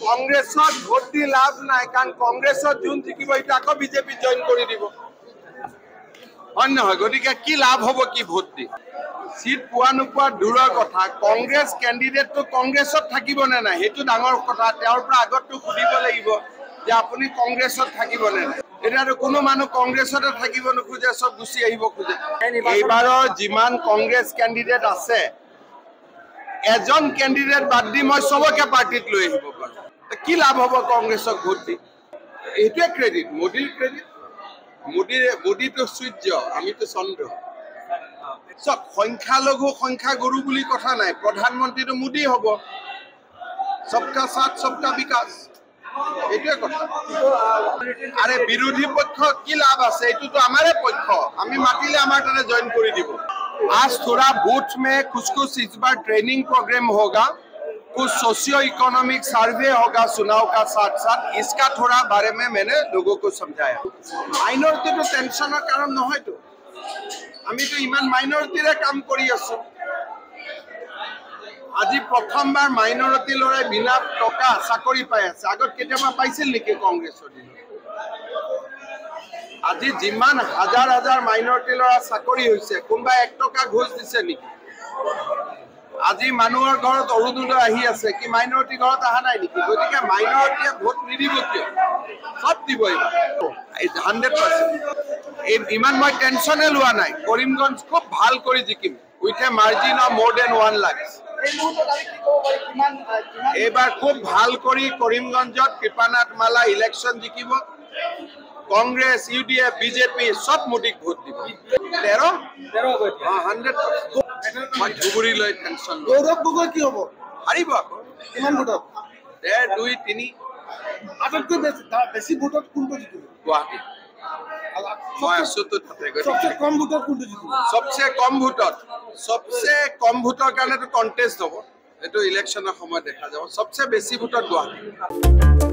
কংগ্ৰেছত ভোট দি লাভ নাই, কাৰণ কংগ্ৰেছত যোন জিকিব এটা আকৌ বিজেপি জইন কৰি দিব, হয় নহয়? গতিকে কি লাভ হ'ব কি ভোট দি? সিট পোৱা নোপোৱা দূৰৰ কথা, কংগ্ৰেছ কেণ্ডিডেটটো কংগ্ৰেছত থাকিব নে নাই সেইটো ডাঙৰ কথা। তেওঁৰ পৰা আগতটো সুধিব লাগিব যে আপুনি কংগ্ৰেছত থাকিব নে নাই। এতিয়াতো কোনো মানুহ কংগ্ৰেছতে থাকিব নোখোজে, চব গুচি আহিব খোজে। এইবাৰৰ যিমান কংগ্ৰেছ কেণ্ডিডেট আছে, এজন কেণ্ডিডেট বাদ দি মই চবকে পাৰ্টিত লৈ আহিব পাৰোঁ। কি লাভ হ'ব কংগ্ৰেছক ভোট দি? এইটোৱে ক্ৰেডিট, মোদীৰ ক্ৰেডিট। মোদীটো সূৰ্য, আমিতো চন্দ্ৰ। চব সংখ্যালঘু সংখ্যাগুৰু বুলি কথা নাই, প্ৰধানমন্ত্ৰীটো মোদী হ'ব। সবকা সাথ সবকা বিকাশ, এইটোৱে কথা। আৰে বিৰোধী পক্ষ কি লাভ আছে? এইটোতো আমাৰে পক্ষ, আমি মাতিলে আমাৰ তাতে জইন কৰি দিব। आज थोड़ा बूथ में कुछ इस बार ट्रेनिंग प्रोग्राम होगा, कुछ सोशियो इकोनॉमिक सर्वे होगा चुनाव का साथ साथ, इसका थोड़ा बारे में मैंने लोगों को समझाया। माइनॉरिटी तो टेंशन कारण নহয় তো, আমি তো ইমান মাইনৰিটিৰে কাম কৰি আছো। আজি প্ৰথমবাৰ মাইনৰিটি লৰাই বিনা টকা চাকৰি পাই আছে, আগত কেতিয়াবা পাইছিল নেকি কংগ্ৰেছৰ দিনত? আজি যিমান হাজাৰ হাজাৰ মাইনৰিটি লৰা চাকৰি হৈছে, কোনোবা 1 টকা ঘোষ দিছে নেকি? আজি মানুহৰ ঘৰত অৰুণোদয় আহি আছে, কি মাইনৰিটি ঘৰত অহা নাই নেকি? গতিকে মাইনৰিটিয়ে ভোট নিদিব কিয়? সব দিব এইবাৰ 100%। ইমান মই টেনচনে লোৱা নাই, কৰিমগঞ্জ খুব ভাল কৰি জিকিম, with a margin of more than 1 lakh. এইবাৰ খুব ভাল কৰি কৰিমগঞ্জত কৃপানাথ মালা ইলেকশ্যন জিকিব। কংগ্ৰেছ, ইউডিএফ, বিজেপি সব মোদীক ভোট দিব। 13 100%। মই ধুবুৰী লৈ টেনচন। গৌৰৱ গগৈ কি হ'ব? হাৰিব আকৌ। কিমান ভোটত? 1.5 2 3। আটাইতকৈ বেছি ভোটত কোনটো জিকিব? গুৱাহাটী। মই আছো তো তাতে। সবচে কম ভোটত কোনটো জিকিব? সবচে কম ভোটৰ কাৰণেতো কণ্টেষ্ট হ'ব, এইটো ইলেকশ্যনৰ সময়ত দেখা যাব। সবচে বেছি ভোটত গুৱাহাটী।